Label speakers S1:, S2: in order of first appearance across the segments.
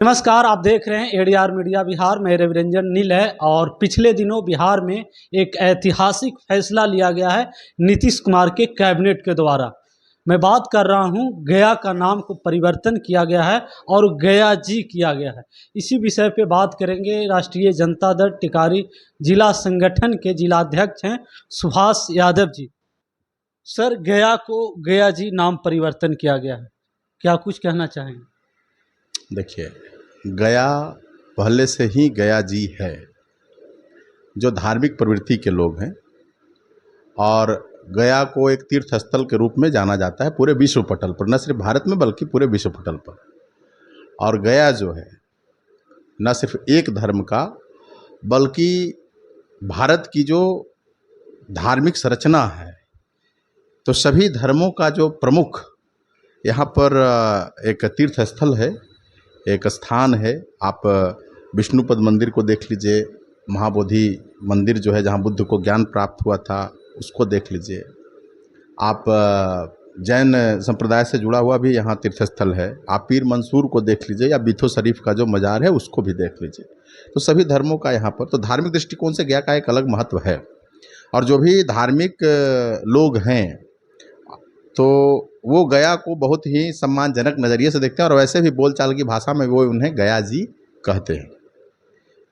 S1: नमस्कार, आप देख रहे हैं एडीआर मीडिया बिहार। मेरे रविरंजन नील है और पिछले दिनों बिहार में एक ऐतिहासिक फैसला लिया गया है नीतीश कुमार के कैबिनेट के द्वारा। मैं बात कर रहा हूं, गया का नाम को परिवर्तन किया गया है और गया जी किया गया है। इसी विषय पे बात करेंगे। राष्ट्रीय जनता दल टिकारी जिला संगठन के जिलाध्यक्ष हैं सुभाष यादव जी। सर, गया को गया जी नाम परिवर्तन किया गया है, क्या कुछ कहना चाहेंगे?
S2: देखिए, गया पहले से ही गया जी है। जो धार्मिक प्रवृत्ति के लोग हैं और गया को एक तीर्थ स्थल के रूप में जाना जाता है पूरे विश्व पटल पर, न सिर्फ भारत में बल्कि पूरे विश्व पटल पर। और गया जो है न सिर्फ एक धर्म का बल्कि भारत की जो धार्मिक संरचना है, तो सभी धर्मों का जो प्रमुख यहाँ पर एक तीर्थ स्थल है, एक स्थान है। आप विष्णुपद मंदिर को देख लीजिए, महाबोधि मंदिर जो है जहाँ बुद्ध को ज्ञान प्राप्त हुआ था उसको देख लीजिए। आप जैन संप्रदाय से जुड़ा हुआ भी यहाँ तीर्थस्थल है। आप पीर मंसूर को देख लीजिए या बिथो शरीफ का जो मज़ार है उसको भी देख लीजिए। तो सभी धर्मों का यहाँ पर तो धार्मिक दृष्टिकोण से गया का एक अलग महत्व है। और जो भी धार्मिक लोग हैं तो वो गया को बहुत ही सम्मानजनक नज़रिए से देखते हैं और वैसे भी बोलचाल की भाषा में वो उन्हें गया जी कहते हैं।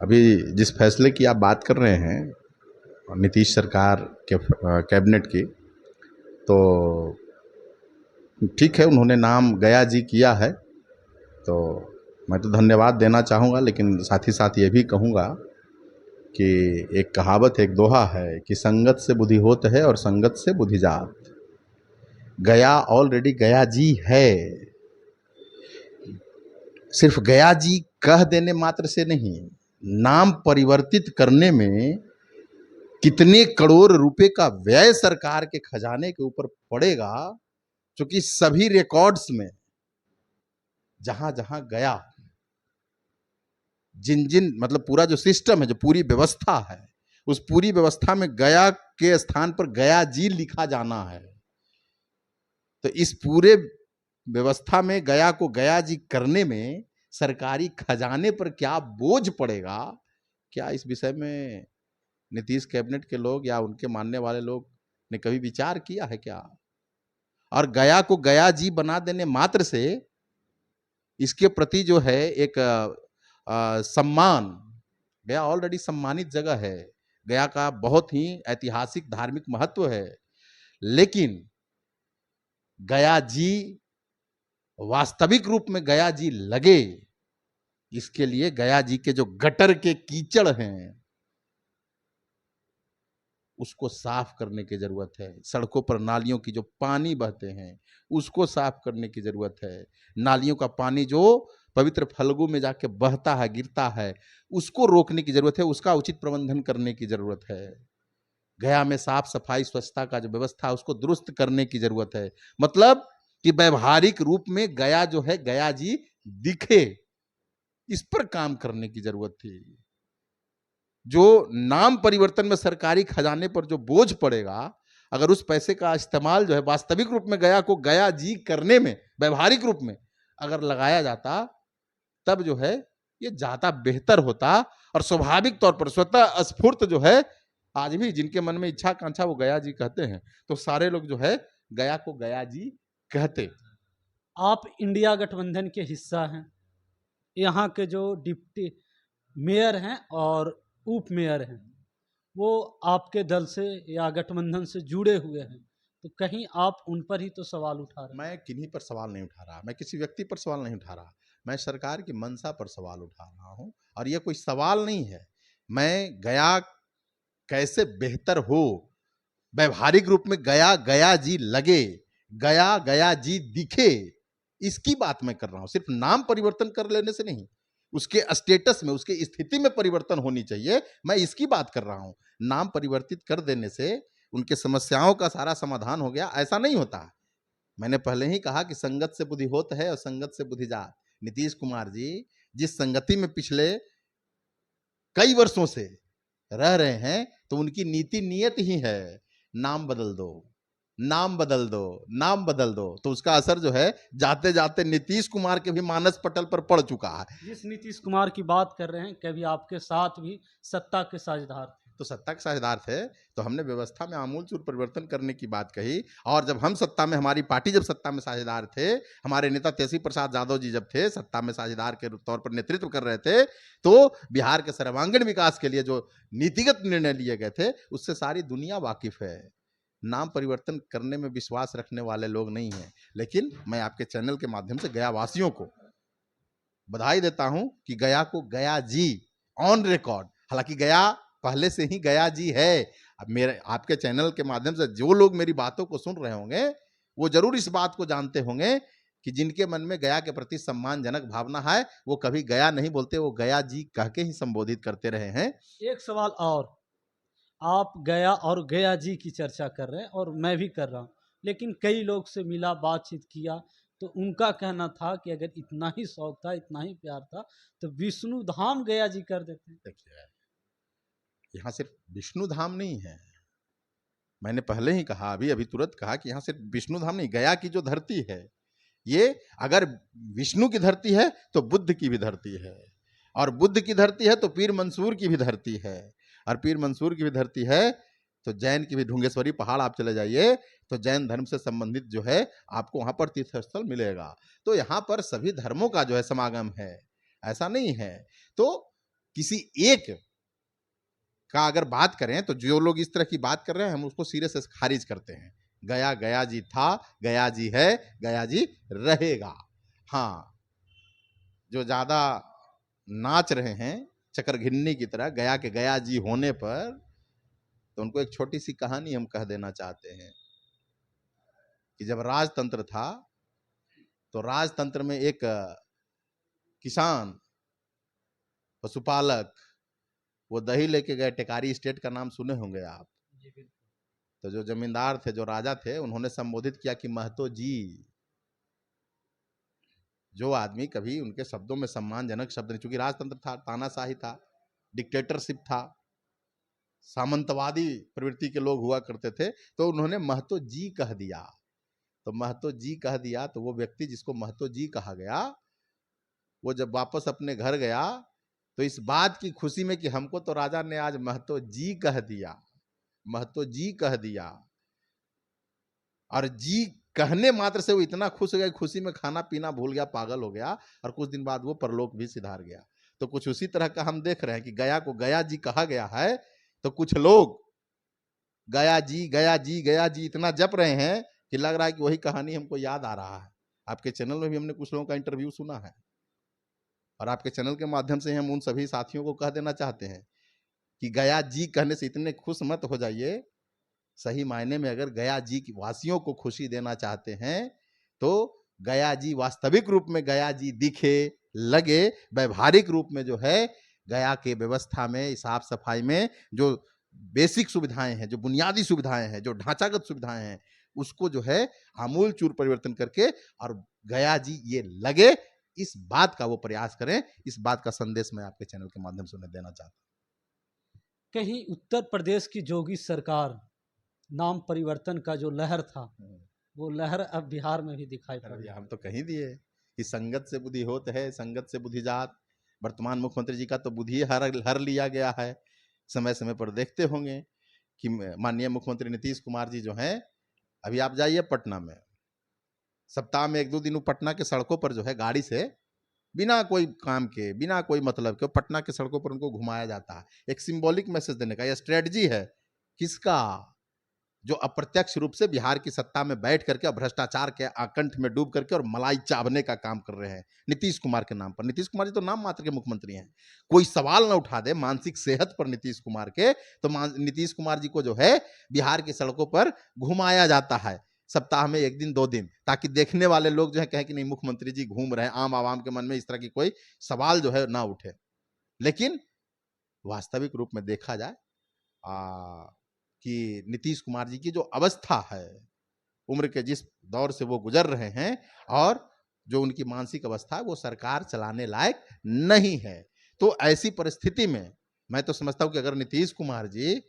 S2: अभी जिस फैसले की आप बात कर रहे हैं नीतीश सरकार के कैबिनेट की, तो ठीक है, उन्होंने नाम गया जी किया है तो मैं तो धन्यवाद देना चाहूँगा, लेकिन साथ ही साथ ये भी कहूँगा कि एक कहावत, एक दोहा है कि संगत से बुद्धि होत है और संगत से बुद्धि जात। गया ऑलरेडी गया जी है। सिर्फ गया जी कह देने मात्र से नहीं, नाम परिवर्तित करने में कितने करोड़ रुपए का व्यय सरकार के खजाने के ऊपर पड़ेगा, क्योंकि सभी रिकॉर्ड्स में जहां जहां गया, जिन जिन मतलब पूरा जो सिस्टम है, जो पूरी व्यवस्था है, उस पूरी व्यवस्था में गया के स्थान पर गया जी लिखा जाना है। तो इस पूरे व्यवस्था में गया को गया जी करने में सरकारी खजाने पर क्या बोझ पड़ेगा, क्या इस विषय में नीतीश कैबिनेट के लोग या उनके मानने वाले लोग ने कभी विचार किया है क्या? और गया को गया जी बना देने मात्र से इसके प्रति जो है एक सम्मान, गया ऑलरेडी सम्मानित जगह है, गया का बहुत ही ऐतिहासिक धार्मिक महत्व है, लेकिन गया जी वास्तविक रूप में गया जी लगे, इसके लिए गया जी के जो गटर के कीचड़ हैं उसको साफ करने की जरूरत है। सड़कों पर नालियों की जो पानी बहते हैं उसको साफ करने की जरूरत है। नालियों का पानी जो पवित्र फल्गु में जाके बहता है, गिरता है, उसको रोकने की जरूरत है, उसका उचित प्रबंधन करने की जरूरत है। गया में साफ सफाई स्वच्छता का जो व्यवस्था है उसको दुरुस्त करने की जरूरत है। मतलब कि व्यवहारिक रूप में गया जो है गया जी दिखे, इस पर काम करने की जरूरत थी। जो नाम परिवर्तन में सरकारी खजाने पर जो बोझ पड़ेगा, अगर उस पैसे का इस्तेमाल जो है वास्तविक रूप में गया को गया जी करने में, व्यवहारिक रूप में अगर लगाया जाता, तब जो है ये ज्यादा बेहतर होता। और स्वाभाविक तौर पर स्वतः स्फूर्त जो है, आज भी जिनके मन में इच्छा आकांक्षा वो गया जी कहते हैं, तो सारे लोग जो है गया को गया जी कहते।
S1: आप इंडिया गठबंधन के हिस्सा हैं। यहाँ के जो डिप्टी मेयर हैं और उप मेयर हैं वो आपके दल से या गठबंधन से जुड़े हुए हैं, तो कहीं आप उन पर ही तो सवाल उठा रहे हैं।
S2: मैं किन्हीं पर सवाल नहीं उठा रहा, मैं किसी व्यक्ति पर सवाल नहीं उठा रहा, मैं सरकार की मंशा पर सवाल उठा रहा हूं। और यह कोई सवाल नहीं है। मैं गया कैसे बेहतर हो, व्यवहारिक रूप में गया गया जी लगे, गया गया जी दिखे, इसकी बात मैं कर रहा हूं। सिर्फ नाम परिवर्तन कर लेने से नहीं, उसके स्टेटस में, उसके स्थिति में परिवर्तन होनी चाहिए, मैं इसकी बात कर रहा हूं। नाम परिवर्तित कर देने से उनके समस्याओं का सारा समाधान हो गया, ऐसा नहीं होता। मैंने पहले ही कहा कि संगत से बुद्धि होत है और संगत से बुद्धि जात। नीतीश कुमार जी जिस संगति में पिछले कई वर्षों से रह रहे हैं, तो उनकी नीति नियत ही है नाम बदल दो, नाम बदल दो, नाम बदल दो, तो उसका असर जो है जाते जाते नीतीश कुमार के भी मानस पटल पर पड़ चुका है।
S1: जिस नीतीश कुमार की बात कर रहे हैं, कभी आपके साथ भी सत्ता के साझेदार थे।
S2: तो सत्ता के साझेदार थे, तो हमने व्यवस्था में आमूलचूल परिवर्तन करने की बात कही। और जब हम सत्ता में, हमारी पार्टी जब सत्ता में साझेदार थे, हमारे नेता तेजी प्रसाद यादव जी जब थे सत्ता में साझेदार के तौर पर नेतृत्व कर रहे थे, तो बिहार के सर्वांगीण विकास के लिए जो नीतिगत निर्णय लिए गए थे उससे सारी दुनिया वाकिफ है। नाम परिवर्तन करने में विश्वास रखने वाले लोग नहीं हैं। लेकिन मैं आपके चैनल के माध्यम से गया वासियों को बधाई देता हूं कि गया को गया जी ऑन रिकॉर्ड, हालांकि गया पहले से ही गया जी है। अब मेरे आपके चैनल के माध्यम से जो लोग मेरी बातों को सुन रहे होंगे वो जरूर इस बात को जानते होंगे कि जिनके मन में गया के प्रति सम्मानजनक भावना है वो कभी गया नहीं बोलते, वो गया जी कह के ही संबोधित करते रहे हैं।
S1: एक सवाल और, आप गया और गया जी की चर्चा कर रहे हैं और मैं भी कर रहा हूँ, लेकिन कई लोग से मिला, बातचीत किया, तो उनका कहना था कि अगर इतना ही शौक था, इतना ही प्यार था, तो विष्णु धाम गया जी कर देते।
S2: देखिए, यहाँ सिर्फ विष्णु धाम नहीं है, मैंने पहले ही कहा, अभी अभी तुरंत कहा कि यहाँ सिर्फ विष्णु धाम नहीं, गया की जो धरती है ये अगर विष्णु की धरती है तो बुद्ध की भी धरती है, और बुद्ध की धरती है तो पीर मंसूर की भी धरती है, और पीर मंसूर की भी धरती है तो जैन की भी, ढुंगेश्वरी पहाड़ आप चले जाइए तो जैन धर्म से संबंधित जो है आपको वहां पर तीर्थ स्थल मिलेगा। तो यहाँ पर सभी धर्मों का जो है समागम है, ऐसा नहीं है। तो किसी एक का अगर बात करें तो जो लोग इस तरह की बात कर रहे हैं हम उसको सिरे से खारिज करते हैं। गया गया जी था, गया जी है, गया जी रहेगा। हाँ, जो ज्यादा नाच रहे हैं चकरघिन्नी की तरह गया के गया जी होने पर, तो उनको एक छोटी सी कहानी हम कह देना चाहते हैं कि जब राजतंत्र था तो राजतंत्र में एक किसान, पशुपालक, वो दही लेके गए, टेकारी स्टेट का नाम सुने होंगे आप। तो जो जमींदार थे, जो राजा थे, उन्होंने संबोधित किया कि महतो जी। जो आदमी कभी उनके शब्दों में सम्मानजनक शब्द नहीं, चूंकि राजतंत्र था, तानाशाही था, डिक्टेटरशिप था, सामंतवादी प्रवृत्ति के लोग हुआ करते थे, तो उन्होंने महतो जी कह दिया। तो महतो जी कह दिया तो वो व्यक्ति जिसको महतो जी कहा गया, वो जब वापस अपने घर गया तो इस बात की खुशी में कि हमको तो राजा ने आज महतो जी कह दिया, महतो जी कह दिया, और जी कहने मात्र से वो इतना खुश हो गया, खुशी में खाना पीना भूल गया, पागल हो गया, और कुछ दिन बाद वो परलोक भी सिधार गया। तो कुछ उसी तरह का हम देख रहे हैं कि गया को गया जी कहा गया है, तो कुछ लोग गया जी गया जी गया जी इतना जप रहे हैं कि लग रहा है कि वही कहानी हमको याद आ रहा है। आपके चैनल में भी हमने कुछ लोगों का इंटरव्यू सुना है, और आपके चैनल के माध्यम से हम उन सभी साथियों को कह देना चाहते हैं कि गया जी कहने से इतने खुश मत हो जाइए। सही मायने में अगर गया जी की वासियों को खुशी देना चाहते हैं तो गया जी वास्तविक रूप में गया जी दिखे, लगे, व्यवहारिक रूप में जो है गया के व्यवस्था में, साफ सफाई में जो बेसिक सुविधाएं हैं, जो बुनियादी सुविधाएं हैं, जो ढांचागत सुविधाएं हैं, उसको जो है आमूल चूर परिवर्तन करके और गया जी ये लगे, इस बात का वो प्रयास करें। इस बात का संदेश मैं आपके चैनल के माध्यम से उन्हें देना चाहता हूं।
S1: कहीं उत्तर प्रदेश की जोगी सरकार नाम परिवर्तन का जो लहर था, वो लहर अब बिहार में भी दिखाई पड़ रही है।
S2: हम तो कहीं दिए कि संगत से बुद्धि होत है, संगत से बुद्धि जात। वर्तमान मुख्यमंत्री जी का तो बुद्धि हर लिया गया है। समय समय पर देखते होंगे कि माननीय मुख्यमंत्री नीतीश कुमार जी जो हैं, अभी आप जाइए पटना में, सप्ताह में 1-2 दिन पटना के सड़कों पर जो है गाड़ी से बिना कोई काम के, बिना कोई मतलब के पटना के सड़कों पर उनको घुमाया जाता है, एक सिंबॉलिक मैसेज देने का। यह स्ट्रेटजी है किसका? जो अप्रत्यक्ष रूप से बिहार की सत्ता में बैठ करके भ्रष्टाचार के आकंठ में डूब करके और मलाई चावने का काम कर रहे हैं नीतीश कुमार के नाम पर। नीतीश कुमार जी तो नाम मात्र के मुख्यमंत्री हैं। कोई सवाल ना उठा दे मानसिक सेहत पर नीतीश कुमार के, तो नीतीश कुमार जी को जो है बिहार की सड़कों पर घुमाया जाता है सप्ताह में 1 दिन 2 दिन, ताकि देखने वाले लोग जो है कहें कि नहीं मुख्यमंत्री जी घूम रहे हैं, आम आवाम के मन में इस तरह की कोई सवाल जो है ना उठे। लेकिन वास्तविक रूप में देखा जाए कि नीतीश कुमार जी की जो अवस्था है, उम्र के जिस दौर से वो गुजर रहे हैं, और जो उनकी मानसिक अवस्था है, वो सरकार चलाने लायक नहीं है। तो ऐसी परिस्थिति में मैं तो समझता हूं कि अगर नीतीश कुमार जी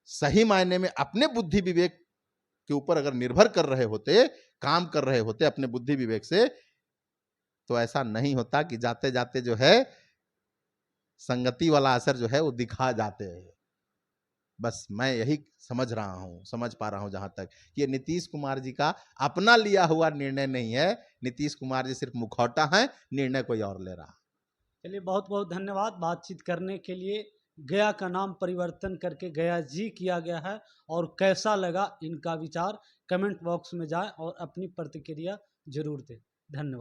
S2: सही मायने में अपने बुद्धि विवेक के ऊपर अगर निर्भर कर रहे होते, काम कर रहे होते अपने बुद्धि विवेक से, तो ऐसा नहीं होता कि जाते जाते जो है संगति वाला असर जो है वो दिखा जाते हैं। बस मैं यही समझ रहा हूं, समझ पा रहा हूं जहां तक कि ये नीतीश कुमार जी का अपना लिया हुआ निर्णय नहीं है। नीतीश कुमार जी सिर्फ मुखौटा है, निर्णय कोई और ले रहा है।
S1: चलिए, बहुत बहुत धन्यवाद बातचीत करने के लिए। गया का नाम परिवर्तन करके गया जी किया गया है, और कैसा लगा इनका विचार कमेंट बॉक्स में जाएं और अपनी प्रतिक्रिया जरूर दें। धन्यवाद।